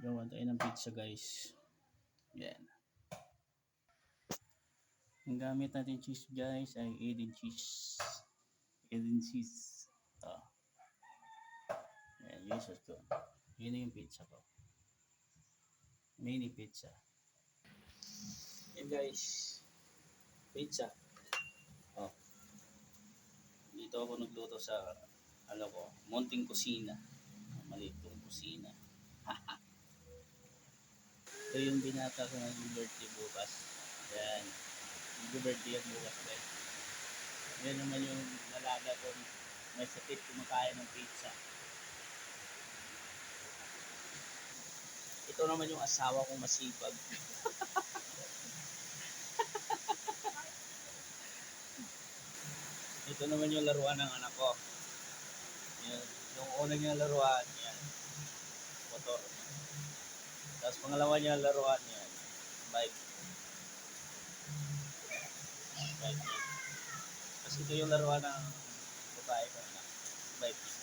Gawa tayo ng pizza guys. Yan. Ang gamit natin cheese guys ay Eden cheese. Eden cheese. Oh. Yan, Jesus ko. Yun yung pizza ko. Mini pizza. Yan guys. Pizza. Oh. Dito ako nagluto sa munting kusina. Maliit kong kusina. Ito yung binata ko ng birthday bukas. Yan. Mag-birthday yan bukas guys. Yan naman yung nalaga ko. May sakit kumakain ng pizza. Ito naman yung asawa kong masipag. Ito naman yung laruan ng anak ko. Yan. Yung unang niya laruan, yan. Motor. Tapos pangalawa niya laruan, yan. Bike. Bike. Tapos ito yung laruan ng babae ko na. Bike.